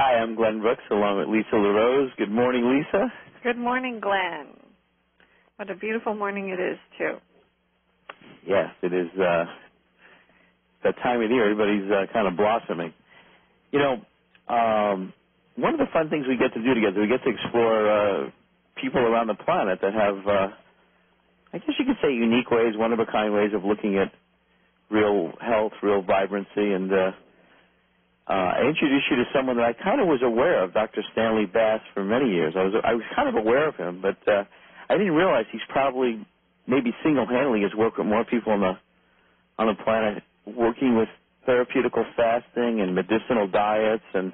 Hi, I'm Glenn Brooks, along with Lisa LaRose. Good morning, Lisa. Good morning, Glenn. What a beautiful morning it is, too. Yes, it is that time of the year. Everybody's kind of blossoming. You know, one of the fun things we get to do together, we get to explore people around the planet that have, I guess you could say, unique ways, one-of-a-kind ways of looking at real health, real vibrancy, and I introduced you to someone that I kind of was aware of, Dr. Stanley Bass, for many years. I was kind of aware of him, but I didn't realize he's probably maybe single-handedly has worked with more people on the planet, working with therapeutical fasting and medicinal diets, and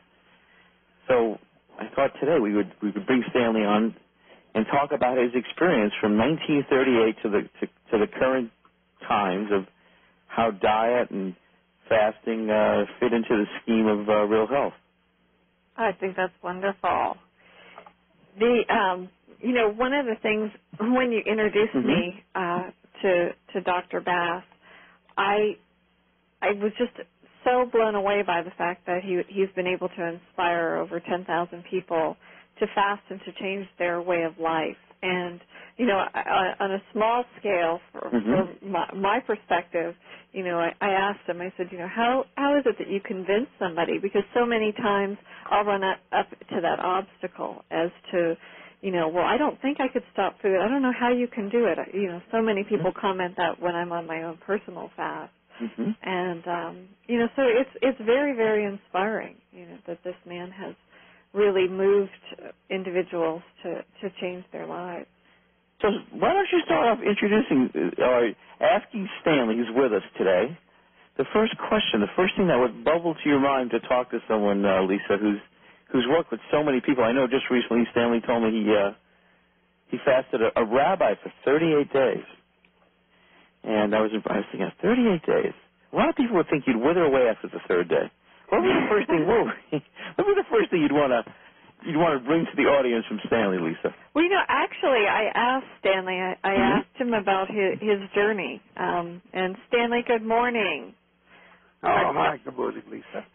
so I thought today we would bring Stanley on and talk about his experience from 1938 to the current times of how diet and fasting fit into the scheme of real health. I think that's wonderful. One of the things when you introduced me to Dr. Bass, I was just so blown away by the fact that he's been able to inspire over 10,000 people to fast and to change their way of life. And, on a small scale, from my perspective, I asked him, I said, how is it that you convince somebody? Because so many times I'll run up to that obstacle as to, well, I don't think I could stop food. I don't know how you can do it. So many people comment that when I'm on my own personal fast. And, so it's very, very inspiring, that this man has really moved individuals to change their lives. So why don't you start off asking Stanley, who's with us today, the first question, the first thing that would bubble to your mind to talk to someone, Lisa, who's worked with so many people. I know just recently Stanley told me he fasted a rabbi for 38 days. And I was thinking, 38 days. A lot of people would think you'd wither away after the third day. What would be the first thing? What would be the first thing you'd want to bring to the audience from Stanley, Lisa? Well, actually, I asked Stanley. I asked him about his journey. And Stanley, good morning. Oh, hi. Good morning, Lisa.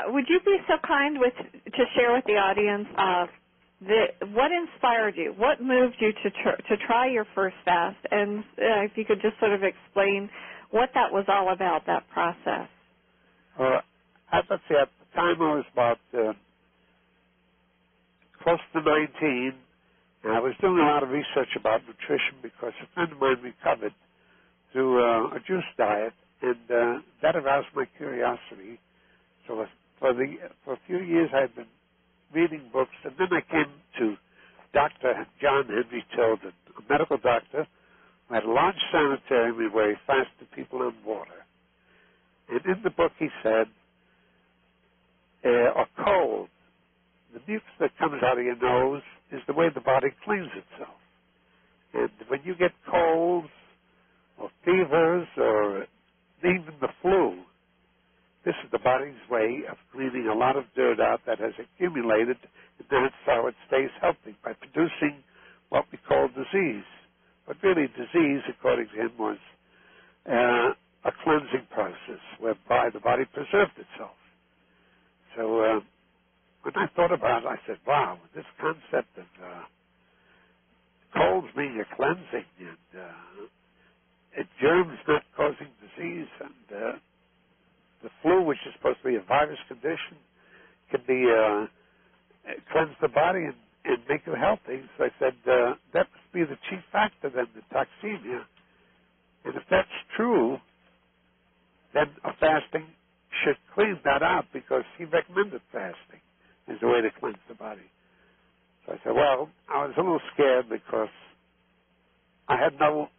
Would you be so kind to share with the audience what inspired you? What moved you to try your first fast? And if you could just sort of explain what that was all about, that process. As I say, at the time I was about close to 19, and I was doing a lot of research about nutrition because a friend of mine recovered through a juice diet, and that aroused my curiosity. So for a few years I had been reading books, and then I came to Dr. John Henry Tilden, a medical doctor who had a large sanitarium where he fasted people on water. And in the book he said, a cold, the mucus that comes out of your nose is the way the body cleans itself. And when you get colds or fevers or even the flu, this is the body's way of cleaning a lot of dirt out that has accumulated, and that's how it stays healthy, by producing what we call disease. But really disease, according to him, was a cleansing process whereby the body preserved itself. So when I thought about it, I said, wow, this concept of colds being a cleansing and germs not causing disease, and the flu, which is supposed to be a virus condition, can be cleanse the body and make you healthy. So I said, that must be the chief factor then, the toxemia. And if that's true, then a fasting should clean that out, because he recommended fasting as a way to cleanse the body. So I said, well, I was a little scared because I had no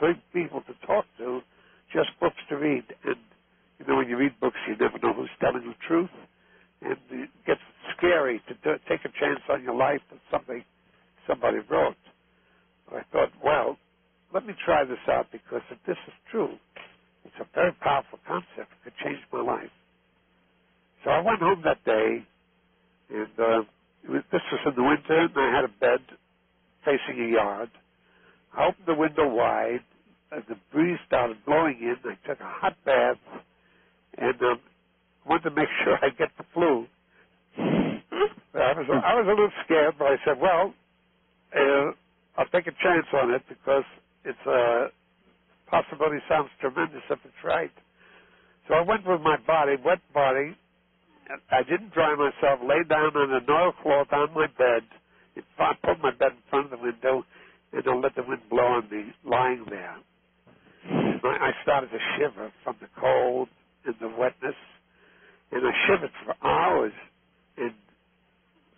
big people to talk to, just books to read. And, when you read books, you never know who's telling the truth. And it gets scary to take a chance on your life with something somebody wrote. So I thought, well, let me try this out, because if this is true, it's a very powerful concept. It could change my life. So I went home that day, and this was in the winter, and I had a bed facing a yard. I opened the window wide, and the breeze started blowing in. I took a hot bath, and wanted to make sure I get the flu. was a little scared, but I said, well, I'll take a chance on it because it's possibility sounds tremendous if it's right. So I went with my body, wet body. I didn't dry myself, lay down on an oilcloth on my bed. I put my bed in front of the window, and I let the wind blow on me lying there. And I started to shiver from the cold and the wetness, and I shivered for hours. And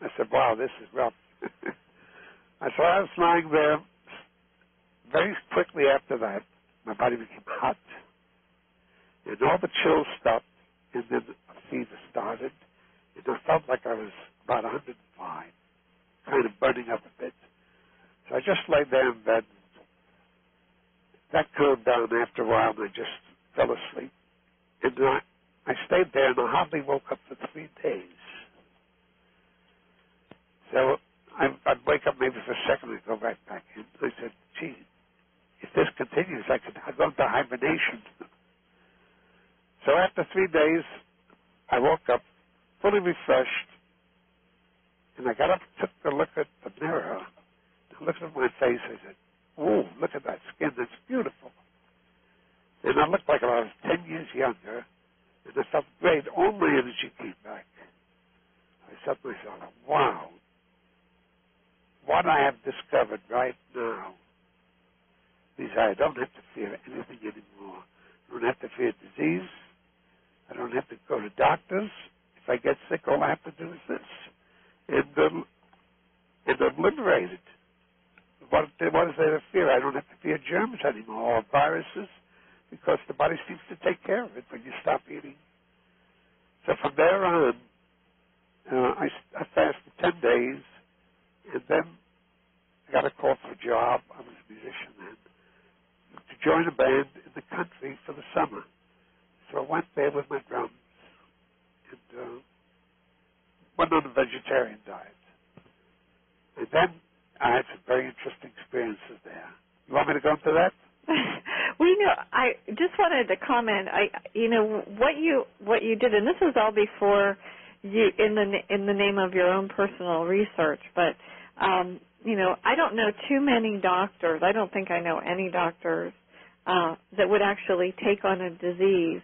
I said, wow, this is rough. So I was lying there. Very quickly after that, my body became hot. And all the chills stopped, and then a fever started. And I felt like I was about 105, kind of burning up a bit. So I just lay there in bed. That cooled down after a while, and I just fell asleep. And I stayed there, and I hardly woke up for 3 days. So I'd wake up maybe for a second and go right back in. I said, gee, if this continues, I'd go into hibernation. So after 3 days, I woke up fully refreshed, and I got up, took a look at the mirror, and looked at my face. I said, "Oh, look at that skin. That's beautiful." And I looked like I was 10 years younger, and I felt great. All my energy came back. I said to myself, wow, what I have discovered right now is I don't have to fear anything anymore. I don't have to fear disease. I don't have to go to doctors. If I get sick, all I have to do is this. And I'm liberated. What is there to fear? I don't have to fear germs anymore or viruses because the body seems to take care of it when you stop eating. So from there on, I fasted 10 days, and then I got a call for a job. I was a musician then, to join a band in the country for the summer. So I went there with my drums and went on a vegetarian diet. And then I had some very interesting experiences there. You want me to go into that? Well, I just wanted to comment. What you did, and this was all before you, in the name of your own personal research. But I don't know too many doctors. I don't think I know any doctors that would actually take on a disease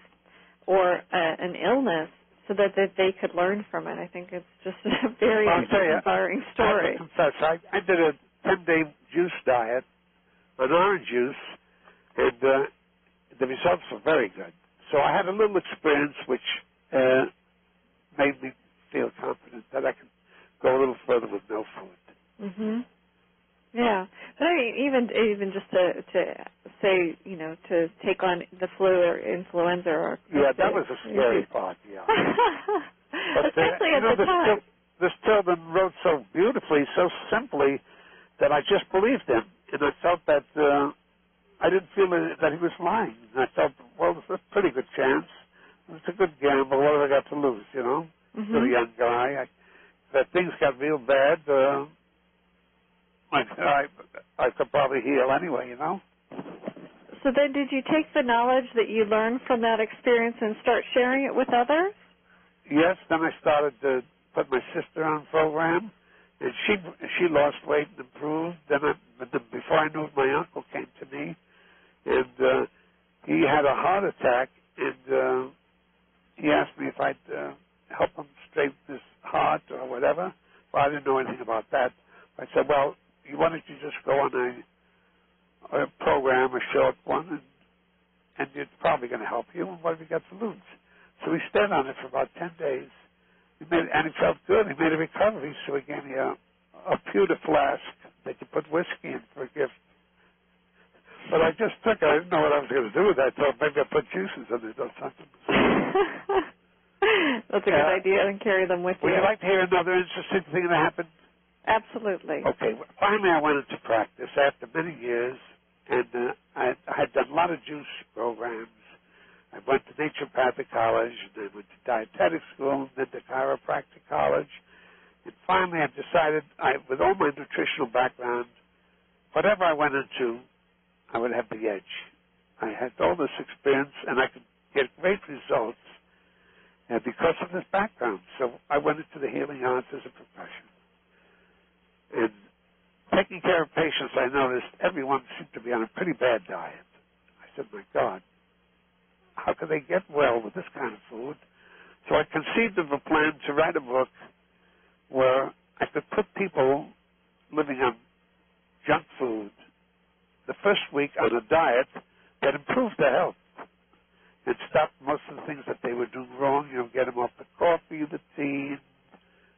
or an illness so that they could learn from it. I think it's just a very inspiring story. I confess, I did a 10-day juice diet, an orange juice, and the results were very good. So I had a little experience which made me feel confident that I could go a little further with no food. Mm-hmm. Yeah, but I mean, even just to say, to take on the flu or influenza or that was a scary part. Yeah, but especially at the time. This Tilden wrote so beautifully, so simply, that I just believed him, and I felt that I didn't feel that he was lying. And I felt, well, there's a pretty good chance. It's a good gamble. What have I got to lose? Mm-hmm. To a young guy, that things got real bad. I could probably heal anyway, So then did you take the knowledge that you learned from that experience and start sharing it with others? Yes, then I started to put my sister on program, and she lost weight and improved. Then before I knew it, my uncle came to me, and he had a heart attack, and he asked me if I'd help him straighten his heart or whatever. Well, I didn't know anything about that. I said, well, why don't you just go on a program, a short one, and it's probably going to help you, and what have you got to lose? So we stayed on it for about 10 days, and it felt good. He made a recovery, so he gave me a pewter flask that you put whiskey in for a gift. But I just took it. I didn't know what I was going to do with that. I thought maybe I'd put juices in it or something. That's a good idea, and carry them with you. Would you like to hear another interesting thing that happened? Absolutely. Okay. Finally, I went into practice after many years, and I had done a lot of juice programs. I went to naturopathic college, and then went to dietetic school, and then to chiropractic college. And finally, I decided, with all my nutritional background, whatever I went into, I would have the edge. I had all this experience, and I could get great results because of this background. So I went into the healing arts as a profession. And taking care of patients, I noticed everyone seemed to be on a pretty bad diet. I said, my God, how could they get well with this kind of food? So I conceived of a plan to write a book where I could put people living on junk food the first week on a diet that improved their health and stopped most of the things that they were doing wrong. Get them off the coffee, the tea,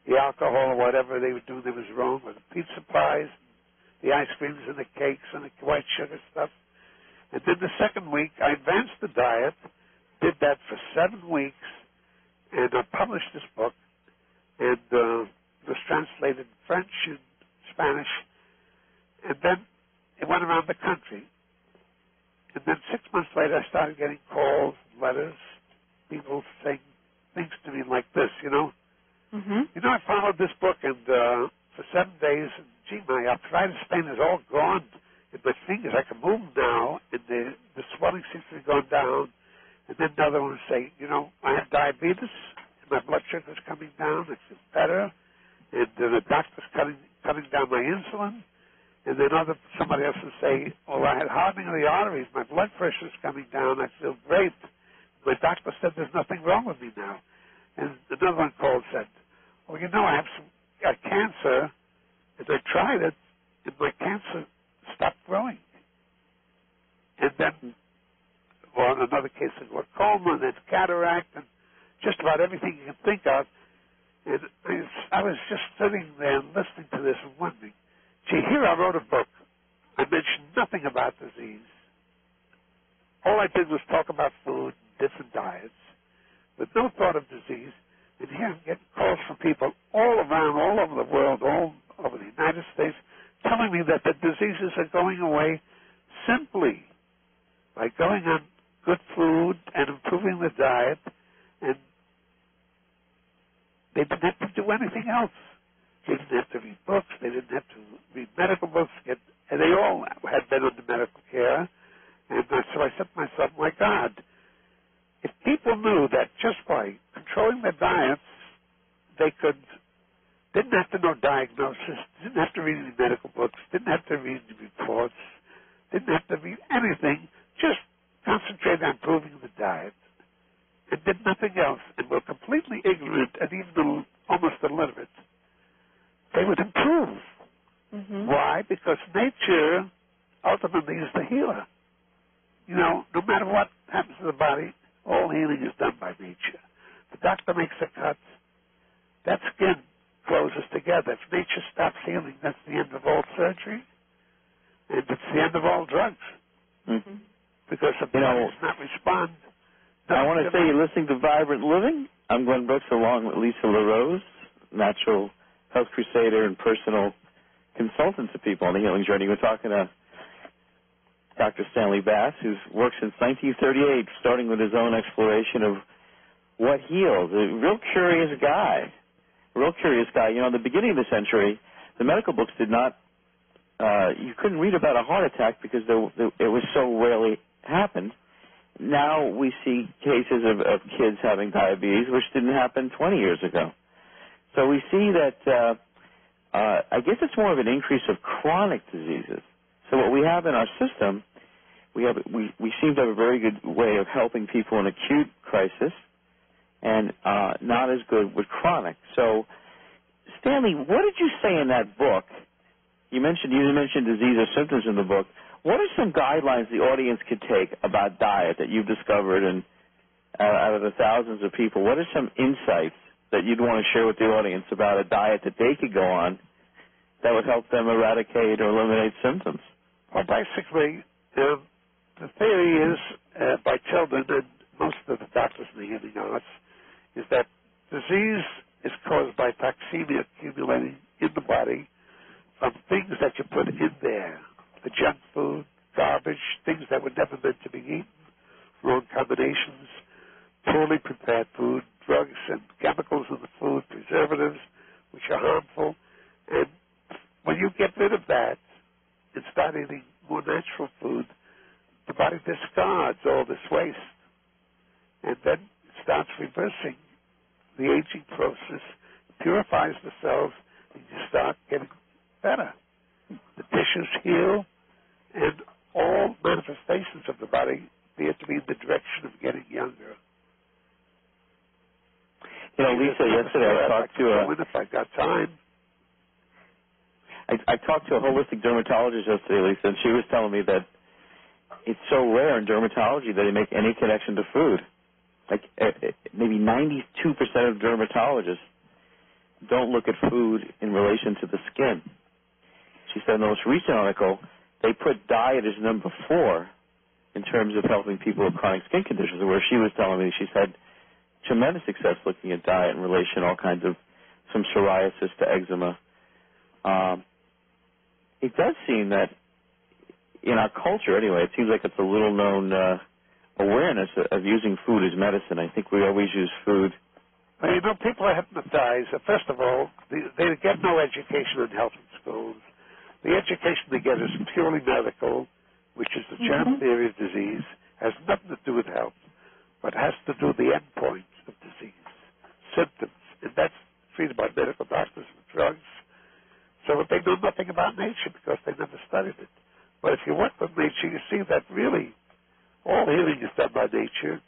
the alcohol, or whatever they were doing that was wrong, or the pizza pies, the ice creams and the cakes and the white sugar stuff. And then the second week, I advanced the diet, did that for 7 weeks, and I published this book, and it was translated in French and Spanish, and then it went around the country. And then 6 months later, I started getting calls, letters, people saying things to me like this, I followed this book, and for 7 days, and gee, my arthritis pain is all gone in my fingers. I can move now, and the swelling seems to be going down. And then another one would say, I have diabetes, and my blood sugar is coming down. I feel better. And the doctor's cutting down my insulin. And then somebody else would say, I had hardening of the arteries. My blood pressure is coming down. I feel great. My doctor said there's nothing wrong with me now. And another one called and said, I have got cancer, and I tried it, and my cancer stopped growing. And then, in another case of glaucoma, and then cataract, and just about everything you can think of. And I was just sitting there and listening to this and wondering, gee, here I wrote a book. I mentioned nothing about disease. All I did was talk about food, different diets, with no thought of disease. And here I'm getting calls from people all around, all over the world, all over the United States, telling me that the diseases are going away simply by going on good food and improving the diet, and they didn't have to do anything else. They didn't have to read books. They didn't have to read medical books. And they all had been under medical care. And so I said to myself, my God, if people knew that just by controlling their diets, didn't have to know diagnosis, didn't have to read any medical books, didn't have to read the reports, didn't have to read anything, just concentrate on improving the diet, and did nothing else, and were completely ignorant and even almost illiterate, they would improve. Mm-hmm. Why? Because nature ultimately is the healer. No matter what happens to the body, all healing is done by nature. The doctor makes a cut. That skin closes together. If nature stops healing, that's the end of all surgery, and it's the end of all drugs. Mm-hmm. Because if the body does not respond. I want to say you're listening to Vibrant Living. I'm Glenn Brooks, along with Lisa LaRose, natural health crusader and personal consultant to people on the healing journey. We're talking to Dr. Stanley Bass, who's worked since 1938, starting with his own exploration of what heals. A real curious guy. At the beginning of the century, the medical books did not, you couldn't read about a heart attack because it was so rarely happened. Now we see cases of kids having diabetes, which didn't happen 20 years ago. So we see that, I guess it's more of an increase of chronic diseases. So what we have in our system, we seem to have a very good way of helping people in acute crisis, and not as good with chronic. So, Stanley, what did you say in that book? You mentioned disease or symptoms in the book. What are some guidelines the audience could take about diet that you've discovered, and out of the thousands of people, what are some insights that you'd want to share with the audience about a diet that they could go on that would help them eradicate or eliminate symptoms? Well, basically, the theory is, by children and most of the doctors in the healing arts, is that disease is caused by toxemia accumulating in the body from things that you put in there. The junk food, garbage, things that were never meant to be eaten, wrong combinations, poorly prepared food, drugs and chemicals in the food, preservatives, which are harmful. And when you get rid of that and start eating more natural food, the body discards all this waste. And then it starts reversing the aging process, purifies the cells, and you start getting better. The tissues heal, and all manifestations of the body appear to be in the direction of getting younger. You know, Lisa, yesterday I talked to if I got time. I talked to a holistic dermatologist yesterday, Lisa, and she was telling me that it's so rare in dermatology that they make any connection to food. Like maybe 92% of dermatologists don't look at food in relation to the skin. She said in the most recent article, they put diet as number 4 in terms of helping people with chronic skin conditions, where she was telling me she's had tremendous success looking at diet in relation to all kinds of, from psoriasis to eczema. It does seem that in our culture, anyway, it seems like it's a little-known awareness of using food as medicine. I think we always use food. Well, you know, people are hypnotized. First of all, they get no education in health in schools. The education they get is purely medical, which is the germ theory of disease, has nothing to do with health, but has to do with the endpoint of disease, symptoms, and that's treated by medical doctors with drugs. So they know nothing about nature because they never studied it. But if you work with nature, you see that really all healing is done by nature.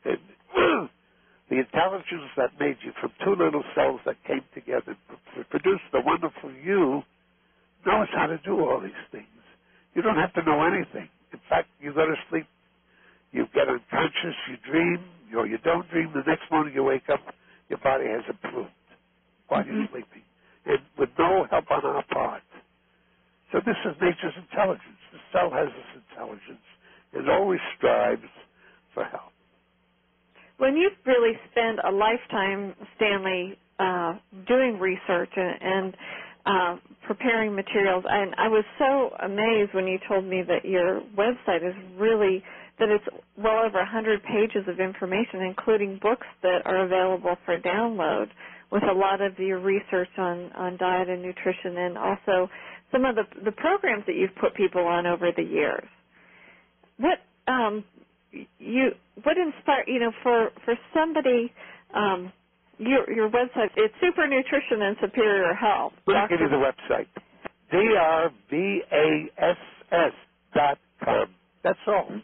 And the intelligence that made you from 2 little cells that came together to produce the wonderful you knows how to do all these things. You don't have to know anything. In fact, you go to sleep, you get unconscious, you dream, or you don't dream. The next morning you wake up, your body has improved while you're sleeping, and with no help on our part. So this is nature's intelligence. The cell has this intelligence. It always strives for help. When you've really spent a lifetime, Stanley, doing research and preparing materials, and I was so amazed when you told me that your website is really, that it's well over 100 pages of information, including books that are available for download with a lot of your research on diet and nutrition, and also some of the programs that you've put people on over the years. What inspired, for somebody, your website, it's Super Nutrition and Superior Health. Let me give you the website. drbass.com. That's all.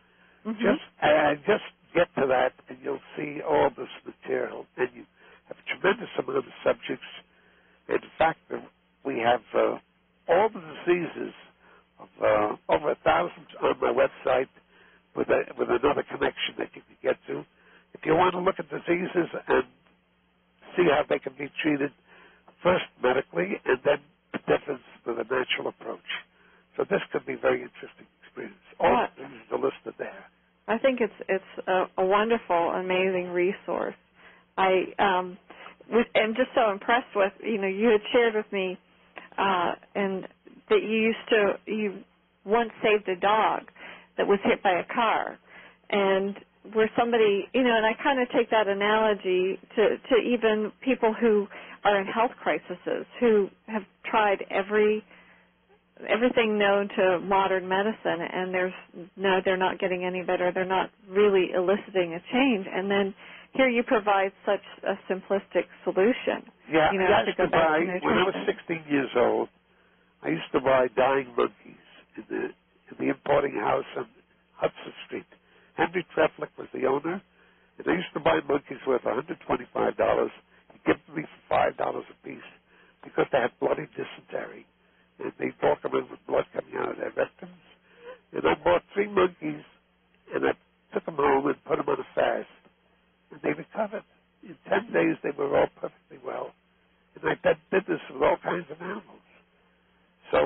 Just get to that and you'll see all this material. And you have a tremendous amount of subjects. In fact, we have all the diseases of over 1,000 on my website with another connection that you can get to. If you want to look at diseases and see how they can be treated, first medically and then the difference with a natural approach. So this could be a very interesting experience. All the things are listed there. I think it's a wonderful, amazing resource. I'm just so impressed with, you had shared with me and that you once saved a dog that was hit by a car, and where somebody, and I kind of take that analogy to even people who are in health crises, who have tried everything known to modern medicine, and they're not getting any better. They're not really eliciting a change, and then here you provide such a simplistic solution. Yeah, when I was 16 years old, I used to buy dying monkeys in the importing house on Hudson Street. Henry Treflick was the owner, and I used to buy monkeys worth $125. He'd give them me for $5 a piece because they had bloody dysentery, and they'd walk around with blood coming out of their rectums. And I bought 3 monkeys, and I took them home and put them on a fast, and they recovered. In 10 days, they were all perfectly well. And I did this with all kinds of animals. So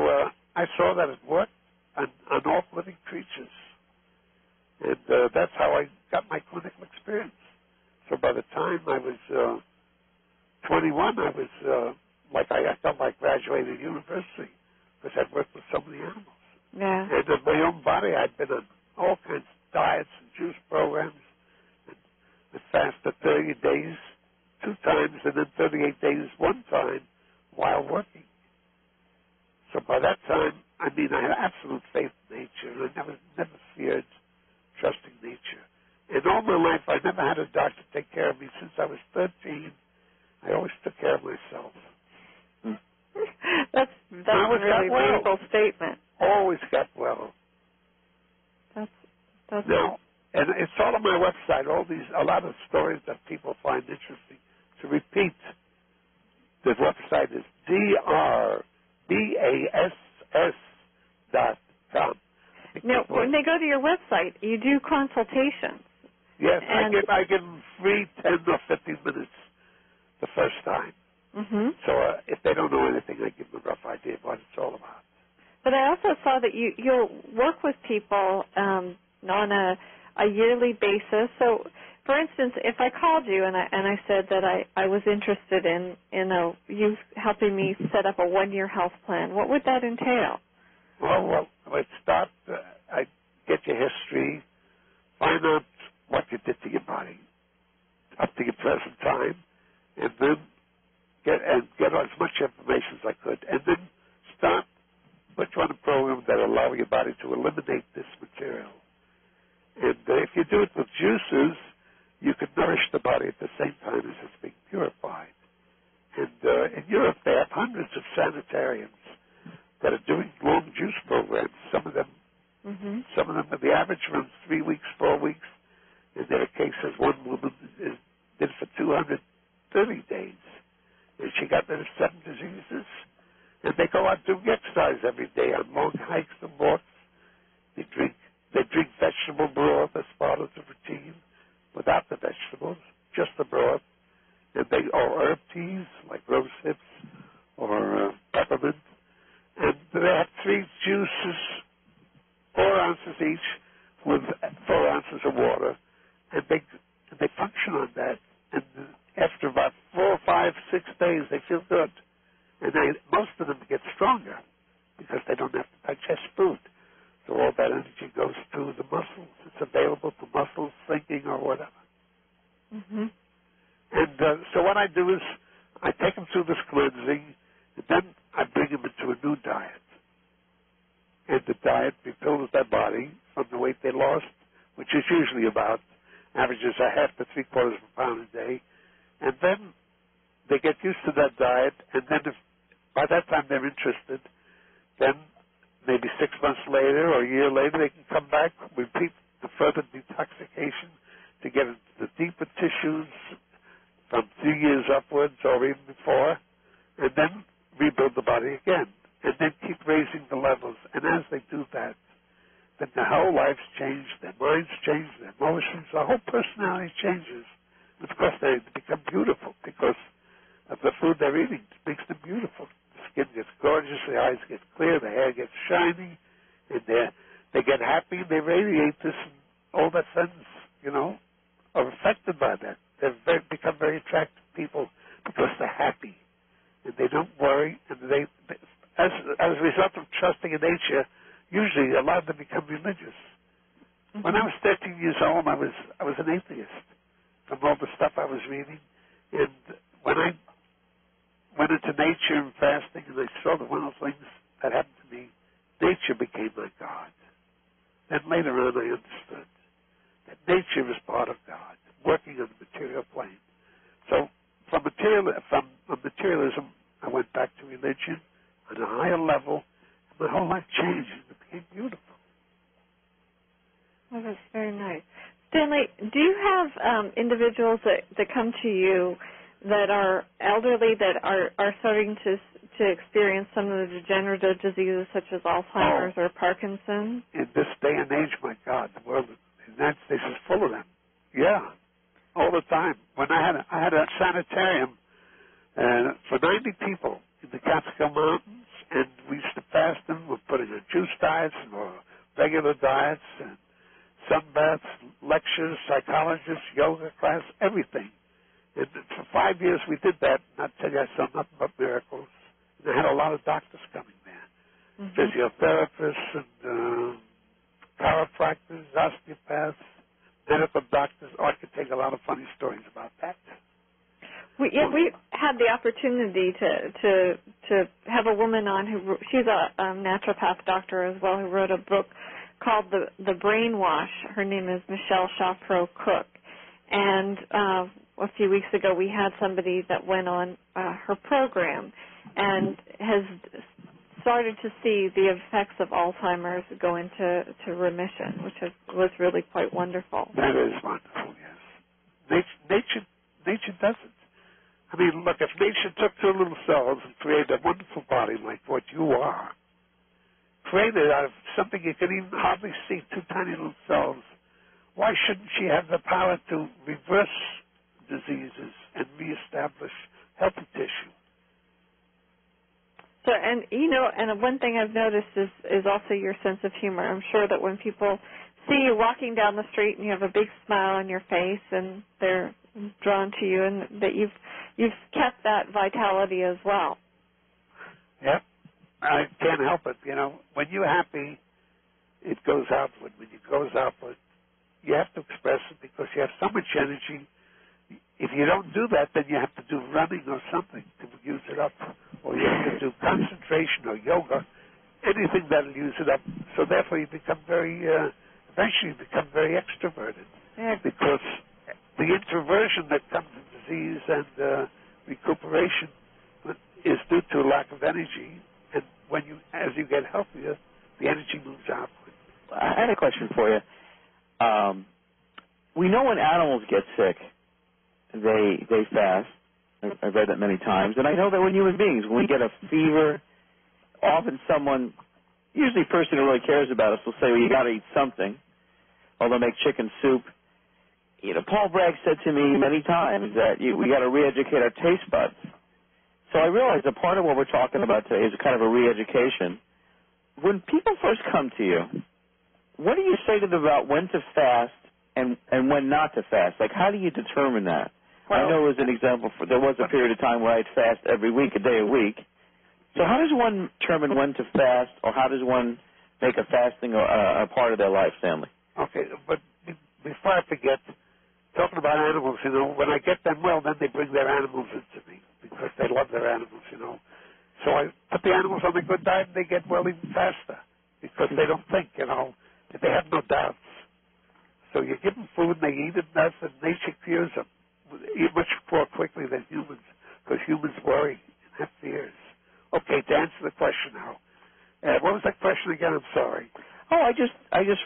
I saw that it worked on all living creatures. And that's how I got my clinical experience. So by the time I was 21, I was I felt like graduated university because I'd worked with so many animals. Yeah. And in my own body, I'd been on all kinds of diets and juice programs. I fasted 30 days 2 times and then 38 days 1 time while working. So by that time, I had absolute faith in nature, and I never feared trusting nature. And all my life, I never had a doctor take care of me. Since I was 13, I always took care of myself. That's a really beautiful statement. Always got well. That's now, and it's all on my website. A lot of stories that people find interesting. To repeat, the website is drbass.com. Now, when they go to your website, you do consultations. Yes, I give them free 10 or 15 minutes the first time. Mm-hmm. So if they don't know anything, I give them a rough idea of what it's all about. But I also saw that you'll work with people on a yearly basis. So, for instance, if I called you and I said that I was interested in you helping me set up a 1-year health plan, what would that entail? Well, I'd start. I'd get your history, find out what you did to your body up to your present time, and then get as much information as I could, and then start put you on a program that allow your body to eliminate this material. And if you do it with juices, you can nourish the body at the same time as it's being purified. And in Europe, they have hundreds of sanitariums that are doing long juice programs. Some of them, the average runs 3 weeks, 4 weeks. In their cases, one woman did for 230 days, and she got rid of 7 diseases. And they go out doing exercise every day on long hikes and walks. They drink vegetable broth as part of the routine, without the vegetables, just the broth. And or herb teas like rose hips or peppermint. And they have 3 juices, 4 ounces each, with 4 ounces of water, and they function on that. And after about 4, 5, 6 days, they feel good. And most of them get stronger because they don't have to digest food. So all that energy goes through the muscles. It's available for muscles, thinking, or whatever. Mm-hmm. And so what I do is I take them through this cleansing, and then I bring them into a new diet. And the diet rebuilds their body from the weight they lost, which is usually about, averages a half to 3/4 of a pound a day. And then they get used to that diet, and then if by that time they're interested, then maybe 6 months later or a year later they can come back, repeat the further detoxification to get into the deeper tissues from 3 years upwards or even before, and then rebuild the body again, and then keep raising the levels. And as they do that, then their whole life's changed, their minds change, their emotions, their whole personality changes. And of course, they become beautiful because of the food they're eating. It makes them beautiful. The skin gets gorgeous, the eyes get clear, the hair gets shiny, and they get happy, and they radiate this, and all their friends, are affected by that. They become very attractive people because they're happy, and they don't worry, and they as a result of trusting in nature, usually a lot of them become religious. Mm-hmm. When I was 13 years old, I was an atheist from all the stuff I was reading, and when I went into nature and fasting, and I saw that one of the things that happened to me, nature became my God. Then later on I understood that nature is part of God, working on the material plane. So from materialism, I went back to religion on a higher level, and my whole life changed, and it became beautiful. Oh, that's very nice. Stanley, do you have individuals that come to you that are elderly, that are starting to experience some of the degenerative diseases such as Alzheimer's or Parkinson's? In this day and age, my God, the world, the United States is full of them. Yeah, all the time. When I had a sanitarium for 90 people in the Catskill Mountains, and we used to fast them. We're putting in juice diets or regular diets, and sunbaths, lectures, psychologists, yoga class, everything. And for 5 years we did that, and I tell you, I saw nothing but miracles. And I had a lot of doctors coming there, physiotherapists and chiropractors, osteopaths, medical doctors. I could take a lot of funny stories about that. We had the opportunity to have a woman on she's a naturopath doctor as well, who wrote a book called The Brainwash. Her name is Michelle Shapro Cook. And a few weeks ago we had somebody that went on her program. and has started to see the effects of Alzheimer's go into remission, which was really quite wonderful. That is wonderful, yes. Nature does it. I mean, look, if nature took two little cells and created a wonderful body like what you are, created out of something you can even hardly see, two tiny little cells, why shouldn't she have the power to reverse diseases and reestablish healthy tissue? So, and one thing I've noticed is also your sense of humor. I'm sure that when people see you walking down the street and you have a big smile on your face and they're drawn to you, and that you've kept that vitality as well. Yep, I can't help it. When you're happy, it goes outward. When it goes outward, you have to express it because you have so much energy. If you don't do that, then you have to do running or something to use it up, or you have to do concentration or yoga, anything that'll use it up. So therefore, you become eventually you become very extroverted, because the introversion that comes in disease and recuperation is due to a lack of energy. And as you get healthier, the energy moves outward. I had a question for you. We know when animals get sick, they fast. I've read that many times. And I know that when human beings, when we get a fever, often someone, usually a person who really cares about us, will say, well, you got to eat something, or they'll make chicken soup. Paul Bragg said to me many times that we got to re-educate our taste buds. So I realize that part of what we're talking about today is kind of a re-education. When people first come to you, what do you say to them about when to fast and when not to fast? Like, how do you determine that? Well, I know as an example, there was a period of time where I'd fast every week, a day a week. So how does one determine when to fast, or how does one make a fasting a part of their life, Stanley? Okay, but before I forget, talking about animals, when I get them well, then they bring their animals into me because they love their animals, So I put the animals on a good diet and they get well even faster because they don't think, they have no doubts. So you give them food and they eat it, and nature cures them much more quickly than humans, because humans worry and have fears. Okay, to answer the question now. What was that question again? I'm sorry. Oh, I just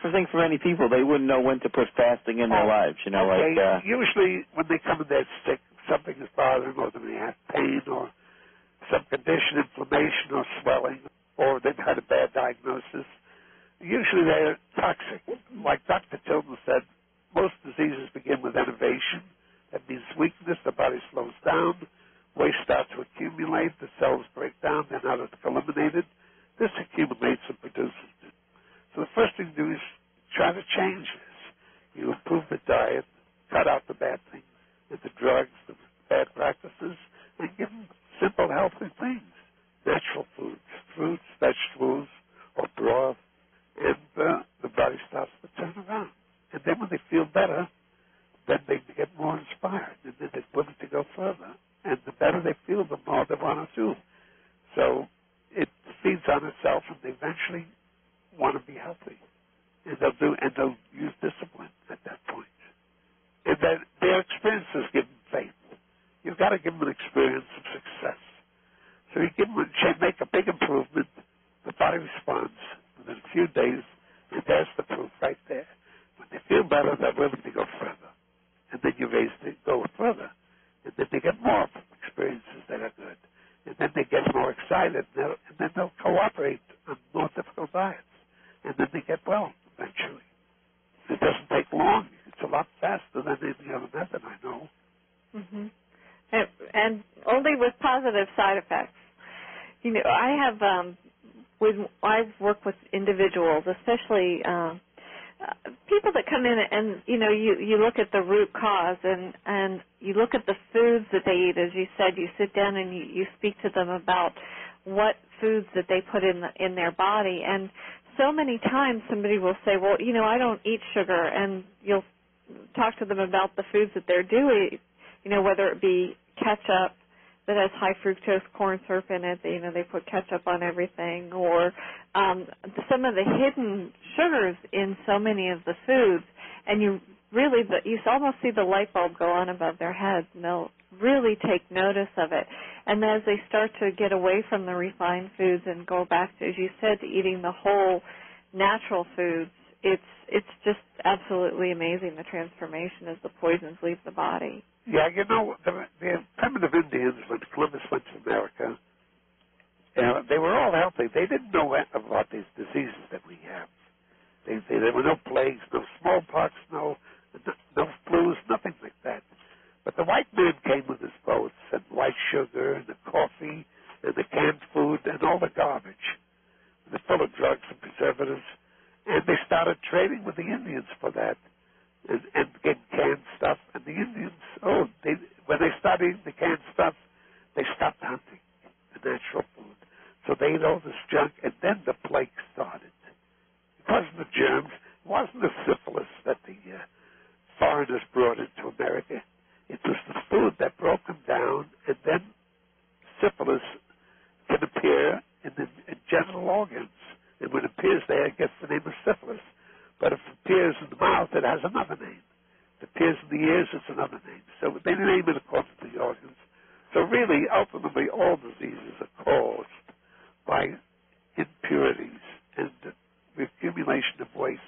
think for many people, they wouldn't know when to put fasting in their lives. Okay. Usually when they come in there sick, something is bothering them, or they have pain, or some condition, inflammation, or swelling, or they've had a bad diagnosis. Usually they're toxic. Like Dr. Tilden said, most diseases begin with enervation. That means weakness. The body slows down. Waste starts to accumulate. The cells break down. They're not eliminated. This accumulates and produces it. So the first thing to do is try to change this. You improve the diet, cut out the bad things, the drugs, the bad practices, and give them simple, healthy things. Natural foods, fruits, vegetables, or broth, and the body starts to turn around. And then when they feel better, then they get more inspired, and then they're willing to go further. And the better they feel, the more they want to do. So it feeds on itself, and they eventually want to be healthy. And they'll use discipline at that point. And then their experiences give them faith. You've got to give them an experience of success. So you make a big improvement, the body responds within a few days, and there's the proof right there. When they feel better, they're willing to go further. And then you go further. And then they get more experiences that are good. And then they get more excited, and then they'll cooperate on more difficult diets. And then they get well eventually. It doesn't take long. It's a lot faster than any other method I know. Mm-hmm. And only with positive side effects. I've worked with individuals, especially people that come in and you look at the root cause and you look at the foods that they eat. As you said, you sit down and you speak to them about what foods that they put in their body. And so many times somebody will say, well, I don't eat sugar, and you'll talk to them about the foods that they're doing, whether it be ketchup that has high fructose corn syrup in it. They put ketchup on everything, or some of the hidden sugars in so many of the foods, and you almost see the light bulb go on above their heads, and they'll really take notice of it. And as they start to get away from the refined foods and go back to, as you said, to eating the whole natural foods, it's just absolutely amazing, the transformation as the poisons leave the body. Yeah, you know, the primitive Indians, when Columbus went to America, they were all healthy. They didn't know about these diseases that we have. There were no plagues, no smallpox, no flus, nothing like that. But the white man came with his boats and white sugar and the coffee and the canned food and all the garbage. They're full of drugs and preservatives. And they started trading with the Indians for that and getting canned stuff. And the Indians, when they started eating the canned stuff, they stopped hunting the natural food. So they ate all this junk, and then the plague started. It wasn't the germs. It wasn't the syphilis that the foreigners brought into America. It was the food that broke them down, and then syphilis can appear in genital organs. And when it appears there, it gets the name of syphilis. But if it appears in the mouth, it has another name. If it appears in the ears, it's another name. So they name it according to the organs. So really, ultimately, all diseases are caused by impurities and the accumulation of waste.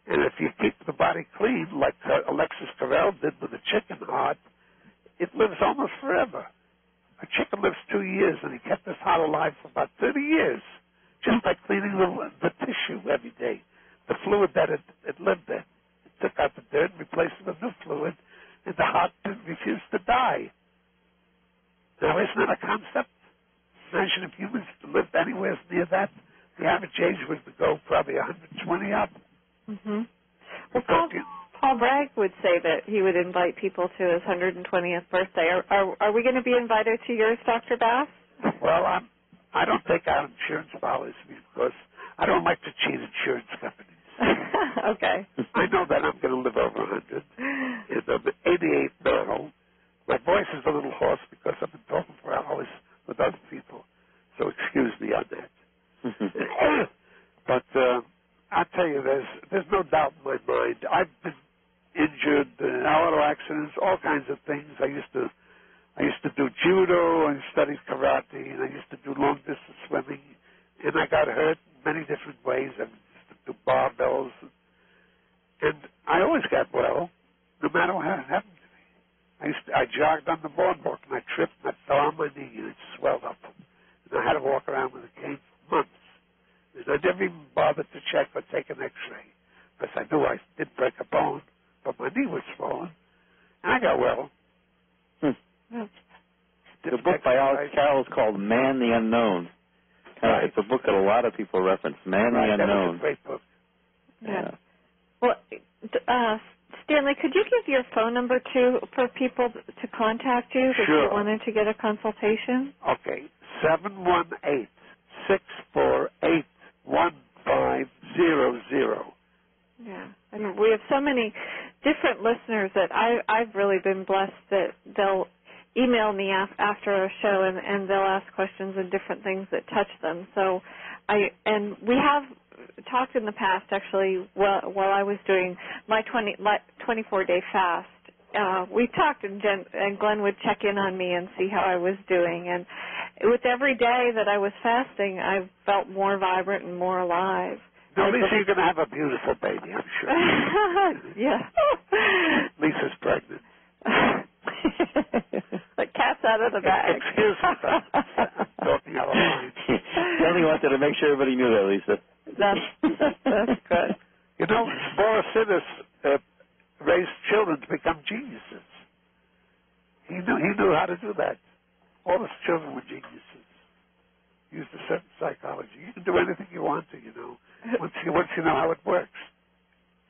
And if you keep the body clean, like Alexis Carrel did with the chicken heart, it lives almost forever. A chicken lives 2 years, and he kept his heart alive for about 30 years. Just by cleaning the tissue every day. The fluid that it lived in. It took out the dirt and replaced it with new fluid, and the heart refused to die. Now, isn't that a concept? Imagine if humans lived anywhere near that. The average age would go probably 120 up. Mm-hmm. Well, Paul Bragg would say that he would invite people to his 120th birthday. Are we going to be invited to yours, Dr. Bass? Well, I don't take out insurance policies because I don't like to cheat insurance companies. Okay. I know that I'm going to live over 100. And I'm 88 now. My voice is a little hoarse because I've been talking for hours with other people. So excuse me on that. But I'll tell you, there's no doubt in my mind. I've been injured, auto accidents, all kinds of things. I used to do judo and studied karate, and I used to do long-distance swimming, and I got hurt in many different ways. I used to do barbells, and I always got well, no matter what happened to me. I jogged on the boardwalk, and I tripped, and I fell on my knee, and it swelled up. And I had to walk around with a cane for months. And I never even bothered to check or take an X-ray, because I knew I did break a bone, but my knee was swollen, and I got well. The book by Alex Carroll is called Man the Unknown. Right. It's a book that a lot of people reference, Man the Unknown. That was a great book. Yeah. Well, Stanley, could you give your phone number, too, for people to contact you if you wanted to get a consultation? Okay, 718-648-1500. Yeah. I mean, we have so many different listeners that I've really been blessed that they'll email me after a show and they'll ask questions and different things that touch them. So we have talked in the past, actually, while I was doing my 24-day fast. We talked, and Glenn would check in on me and see how I was doing. And with every day that I was fasting, I felt more vibrant and more alive. No, Lisa, you're going to have a beautiful baby, I'm sure. Yeah. Lisa's pregnant. The cat's out of the bag. Excuse me, talking out of line. Kelly wanted to make sure everybody knew that, Lisa. That's good. You know, Borositis raised children to become geniuses. He knew how to do that. All his children were geniuses. Used a certain psychology. You can do anything you want to, once you know how it works.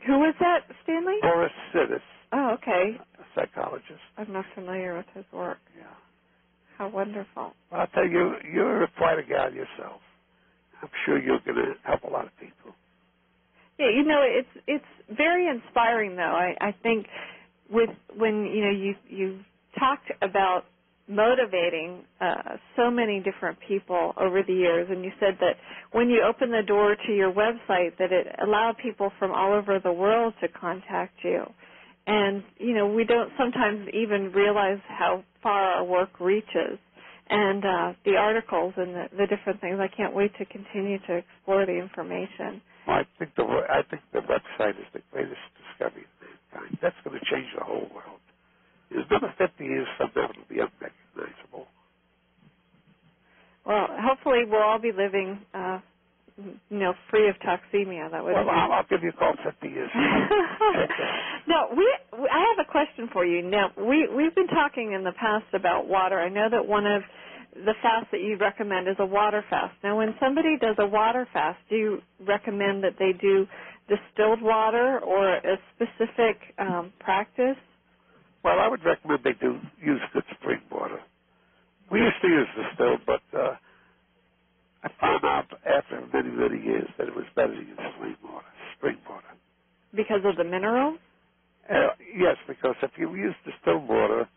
Who was that, Stanley? Borositis. Oh, okay. A psychologist. I'm not familiar with his work. Yeah. How wonderful. Well, I'll tell you, you're quite a gal yourself. I'm sure you're going to help a lot of people. Yeah, it's very inspiring, though. I think when you talked about motivating so many different people over the years, and you said that when you opened the door to your website that it allowed people from all over the world to contact you. And, we don't sometimes even realize how far our work reaches, and the articles and the different things. I can't wait to continue to explore the information. Well, I think the website is the greatest discovery of mankind. That's going to change the whole world. There's another 50 years from now, it'll be unrecognizable. Well, hopefully we'll all be living, free of toxemia. That would. Well, I'll give you a call 50 years. No, I have a question for you. Now, we've been talking in the past about water. I know that one of the fasts that you recommend is a water fast. Now, when somebody does a water fast, do you recommend that they do distilled water or a specific practice? Well, I would recommend they do use good spring water. We used to use distilled, but I found out after many, many years that it was better to use spring water. Because of the minerals? Yes, because if you use distilled water,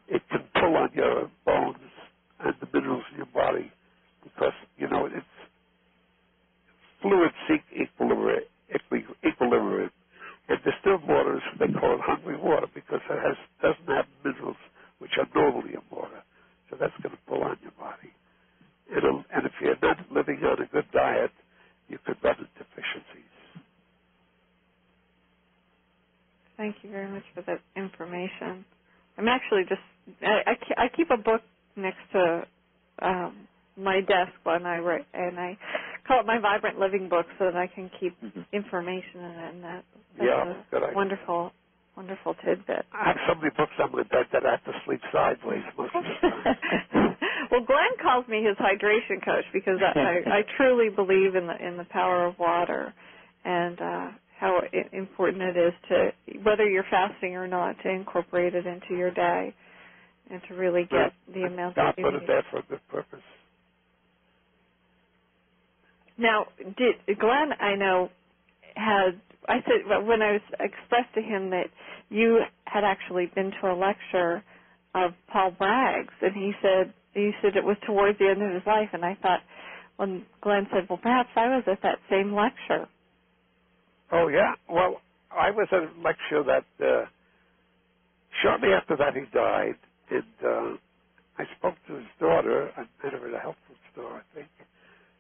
it can pull on your bones and the minerals in your body because, it's fluid seek equilibrium. And distilled water they call it hungry water because it doesn't have minerals which are normally in water. So that's going to pull on your body. And if you're not living on a good diet, you could run into deficiencies. Thank you very much for that information. I'm actually I keep a book next to my desk when I write, and I call it my Vibrant Living book so that I can keep information in it. And that's a wonderful tidbit. I have so many books on my bed that I have to sleep sideways most of the time. Well, Glenn calls me his hydration coach because I truly believe in the power of water and how important it is to, whether you're fasting or not, to incorporate it into your day and to really get the amount that you need. God put it there for a good purpose. Now, Glenn, I know, I said when I expressed to him that you had actually been to a lecture of Paul Bragg's, and he said it was towards the end of his life, and I thought, when Glenn said, well, perhaps I was at that same lecture. Oh, yeah. Well, I was at a lecture that shortly after that he died, and I spoke to his daughter. I met her at a health food store, I think,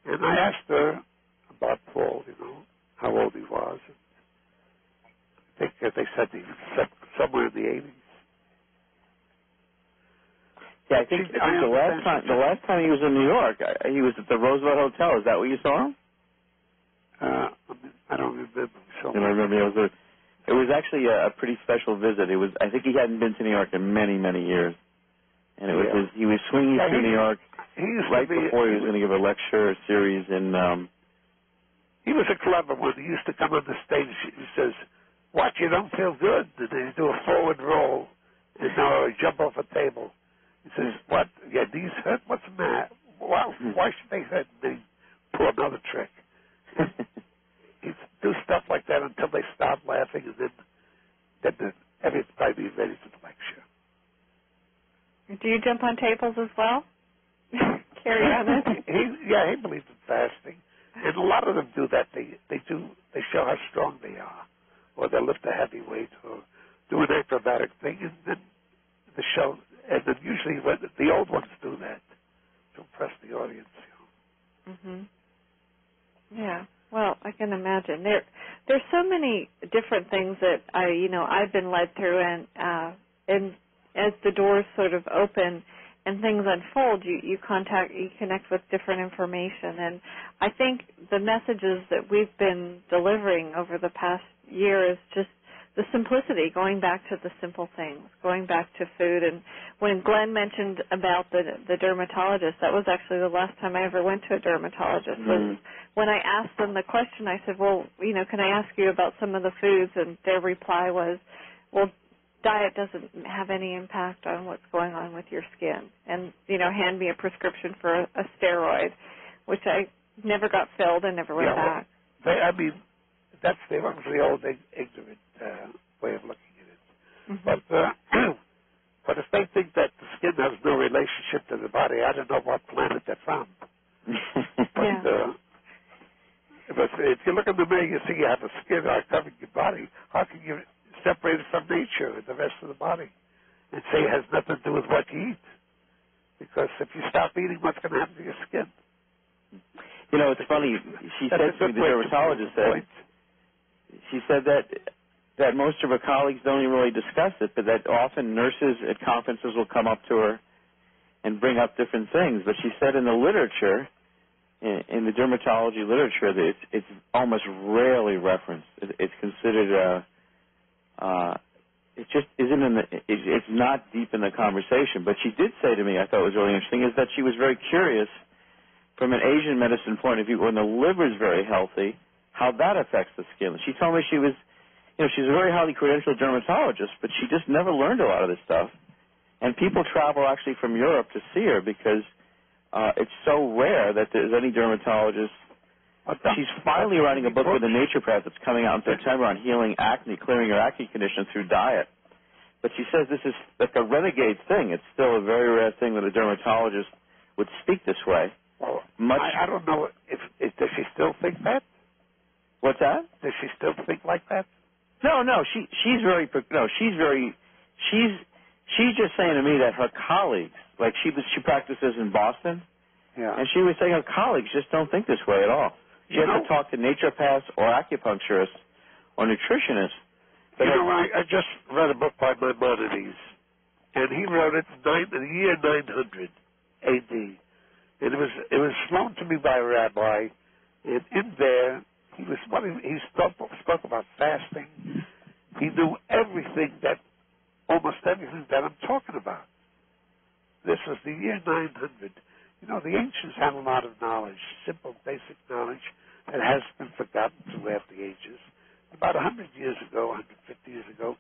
and I asked her about Paul, how old he was. And I think they said he was somewhere in the 80s. Yeah, I think the last time he was in New York, he was at the Roosevelt Hotel. Is that where you saw him? I don't remember. So I remember it was actually a pretty special visit. I think he hadn't been to New York in many, many years, and he was swinging through New York right before he was going to give a lecture series in. He was a clever one. He used to come on the stage. He says, "Watch, you don't feel good," and then he do a forward roll, and now jump off a table. He says, "What? Yeah, these hurt? What's the matter? Why should they hurt?" And they pull another trick. He'd do stuff like that until they stop laughing, and then everybody be ready for the lecture. Do you jump on tables as well? Carry on it? He believes in fasting, and a lot of them do that. They show how strong they are, or they lift a heavy weight, or do an acrobatic thing, and then the show. And then usually the old ones do that to impress the audience. Mhm. Yeah. Well, I can imagine. There's so many different things that I've been led through, and as the doors sort of open and things unfold, you connect with different information. And I think the messages that we've been delivering over the past year is just the simplicity, going back to the simple things, going back to food. And when Glenn mentioned about the dermatologist, that was actually the last time I ever went to a dermatologist. Was when I asked them the question, I said, well, can I ask you about some of the foods? And their reply was, well, diet doesn't have any impact on what's going on with your skin. And, hand me a prescription for a steroid, which I never got filled and never went back. That's the old ignorant way of looking at it. Mm-hmm. But if they think that the skin has no relationship to the body, I don't know what planet they're from. But if you look in the mirror, you see you have a skin covering your body. How can you separate it from nature and the rest of the body? and say it has nothing to do with what you eat. Because if you stop eating, what's going to happen to your skin? You know, it's funny. She said to me, the dermatologist said that most of her colleagues don't even really discuss it, but that often nurses at conferences will come up to her and bring up different things. But she said in the literature, in the dermatology literature, that it's almost rarely referenced. It's considered it just isn't it's not deep in the conversation. But she did say to me, I thought it was really interesting, is that she was very curious from an Asian medicine point of view, when the liver is very healthy, how that affects the skin. She told me she's a very highly credentialed dermatologist, but she just never learned a lot of this stuff. And people travel actually from Europe to see her because it's so rare that there's any dermatologist. She's finally writing a book with a naturopath that's coming out in September on healing acne, clearing your acne condition through diet. But she says this is like a renegade thing. It's still a very rare thing that a dermatologist would speak this way. Well, I don't know if does she still think that? What's that? Does she still think like that? No. She's just saying to me that her colleagues, like she practices in Boston, yeah, and she was saying her colleagues just don't think this way at all. She has to talk to naturopaths or acupuncturists or nutritionists. I just read a book by Maimonides, and he wrote it in the year 900 A.D. And it was flown to me by a rabbi, and in there he spoke about fasting. He knew almost everything that I'm talking about. This was the year 900. The ancients had a lot of knowledge, simple, basic knowledge that has been forgotten throughout the ages. About 100 years ago, 150 years ago,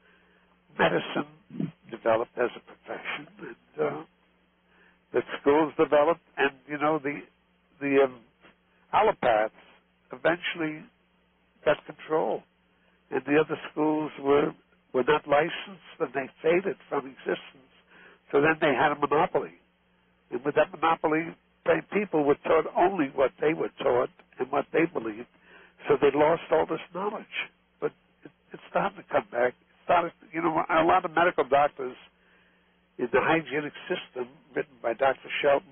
medicine developed as a profession, and the schools developed, and the allopaths eventually got control, and the other schools were not licensed, and they faded from existence. So then they had a monopoly, and with that monopoly, people were taught only what they were taught and what they believed. So they lost all this knowledge. But it's starting to come back. A lot of medical doctors in the hygienic system, written by Dr. Shelton,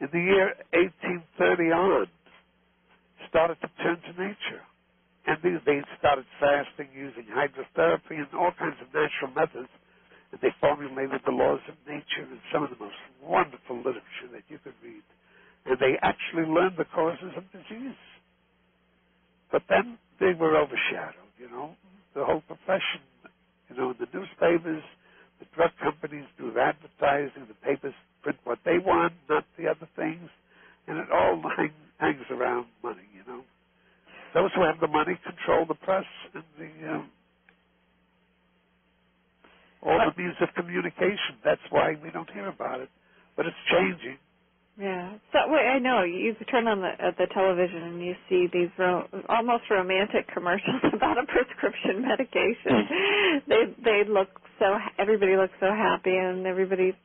in the year 1830 on, started to turn to nature. And they started fasting, using hydrotherapy and all kinds of natural methods. And they formulated the laws of nature in some of the most wonderful literature that you could read. And they actually learned the causes of disease. But then they were overshadowed, the whole profession, the newspapers, the drug companies do advertising, the papers print what they want, not the other things, and it all hangs around money, Those who have the money control the press and all the means of communication. That's why we don't hear about it, but it's changing. Yeah. So I know you turn on the television and you see these almost romantic commercials about a prescription medication. They look everybody looks so happy, and everybody,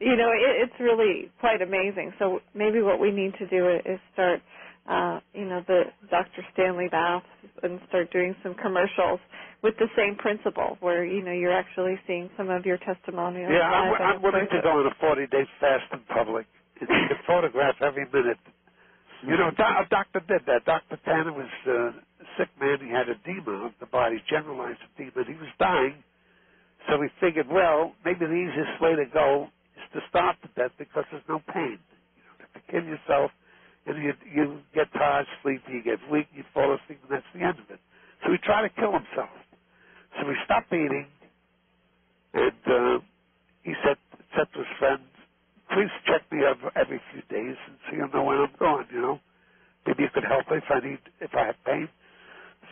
it's really quite amazing. So maybe what we need to do is start, the Dr. Stanley Bath, and start doing some commercials with the same principle, where you're actually seeing some of your testimonials. Yeah, I'm willing to go on a 40-day fast in public. You can photograph every minute. A doctor did that. Dr. Tanner was a sick man. He had edema of the body, generalized edema. He was dying, so we figured, well, maybe the easiest way to go is to starve to death because there's no pain. To kill yourself, and you get tired, sleepy, you get weak, you fall asleep, and that's the end of it. So he tried to kill himself. So we stopped eating, and he said to his friend, please check me every few days and so you'll know when I'm going, Maybe you could help me if I have pain.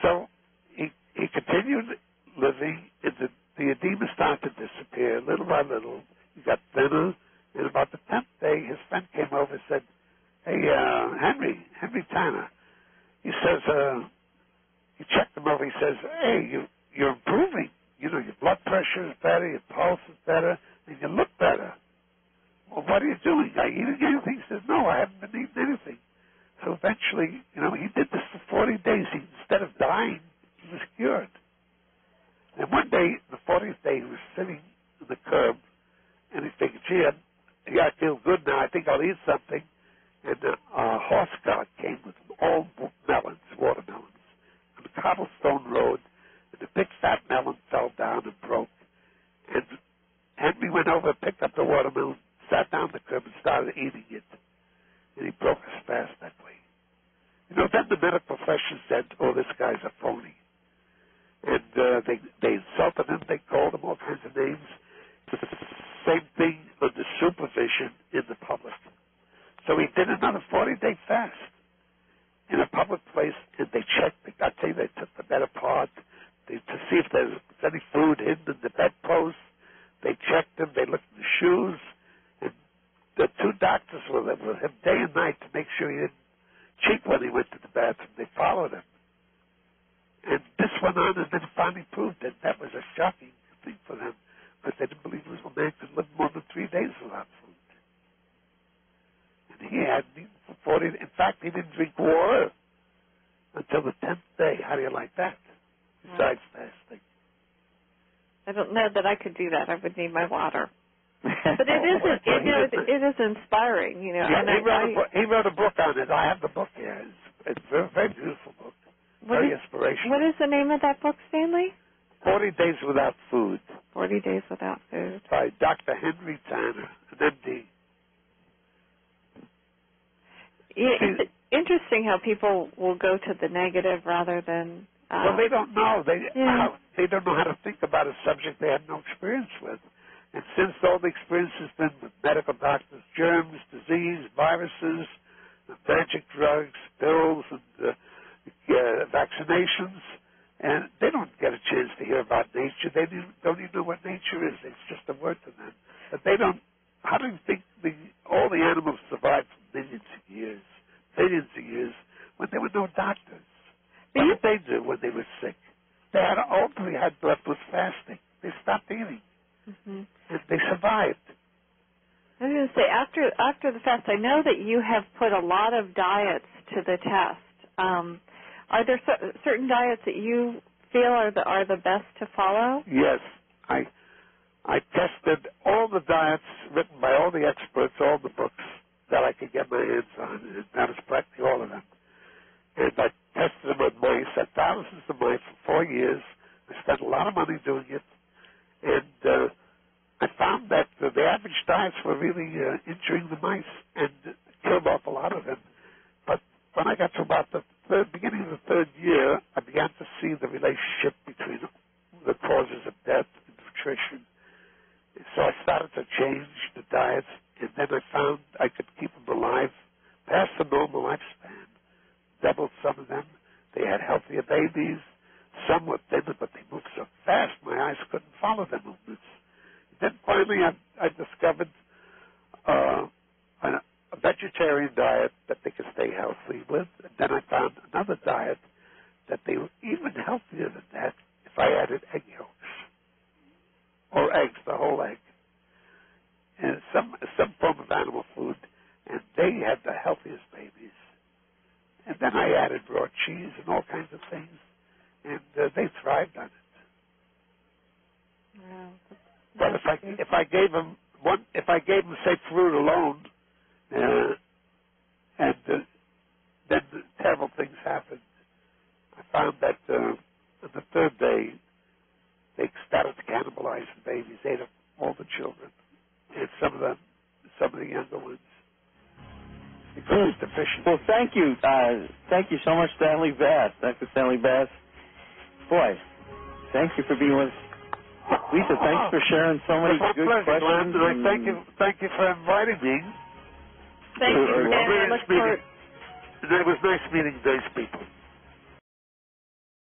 So he continued living, and the edema started to disappear little by little. He got thinner, and about the 10th day, his friend came over and said, hey, Henry Tanner. He says, he checked him over. He says, hey, you're improving. Your blood pressure is better, your pulse is better, and you look better. Well, what are you doing? Are you eating anything? He says, no, I haven't been eating anything. So eventually, he did this for 40 days. Instead of dying, he was cured. And one day, the 40th day, he was sitting in the curb, and he figured, gee, I feel good now. I think I'll eat something. And a horse cart came with all melons, watermelons, on the cobblestone road, and the big fat melon fell down and broke. And Henry went over, picked up the watermelon, sat down on the curb and started eating it. And he broke his fast that way. You know, then the medical profession said, oh, this guy's a phony. And they insulted him, they called him all kinds of names. Same thing under supervision in the public. So he did another 40-day fast in a public place, and they checked. I'd say they took the better part to see if there was any food hidden in the bedpost. They checked him. They looked in the shoes. And the two doctors were there with him day and night to make sure he didn't cheat when he went to the bathroom. They followed him. And this went on, and then finally proved that that was a shocking thing for them, because they didn't believe a man could live more than 3 days without food. And he hadn't eaten for 40. In fact, he didn't drink water until the 10th day. How do you like that? Besides fasting. I don't know that I could do that. I would need my water. But it is inspiring, you know. Yeah, and he wrote a book on it. I have the book here. It's a very, very beautiful book. Very inspirational. What is the name of that book, Stanley? 40 Days Without Food. 40 Days Without Food. By Dr. Henry Tanner, an MD. Yeah, it's interesting how people will go to the negative rather than... well, they don't know. They don't know how to think about a subject they have no experience with. And since all the experience has been with medical doctors, germs, disease, viruses, magic drugs, pills, and vaccinations, and they don't get a chance to hear about nature. They don't even know what nature is. It's just a word to them. But they don't. How do you think all the animals survived for millions of years, when there were no doctors? What did they do when they were sick? They had all they had left was fasting. They stopped eating. Mm-hmm. And they survived. I was going to say, after the fast, I know that you have put a lot of diets to the test. Are there certain diets that you feel are the best to follow? Yes. I tested all the diets written by all the experts, all the books that I could get my hands on, and that was practically all of them. And I tested them on mice, had thousands of mice for 4 years. I spent a lot of money doing it. And I found that the average diets were really injuring the mice and killed off a lot of them. But when I got to about the beginning of the third year, I began to see the relationship between the causes of death and nutrition. And so I started to change the diets, and then I found I could keep them alive past the normal lifespan. Doubled some of them. They had healthier babies. Some were thinner, but they moved so fast my eyes couldn't follow their movements. Then finally I discovered a vegetarian diet that they could stay healthy with. And then I found another diet that they were even healthier than that if I added egg yolks. Or eggs, the whole egg. And some form of animal food. And they had the healthiest babies. And then I added raw cheese and all kinds of things. And they thrived on it. Wow. But if I gave them say fruit alone, and then terrible things happened. I found that on the third day they started to cannibalize the babies, ate up all the children, and some of the younger ones. Because it's deficient. Well, thank you so much, Stanley Bass, Dr. Stanley Bass. Boy, thank you for being with us. Lisa, thanks for sharing so many good questions. Glenn, thank you for inviting me. Thank you, Stan. I look forward. It was nice meeting those people.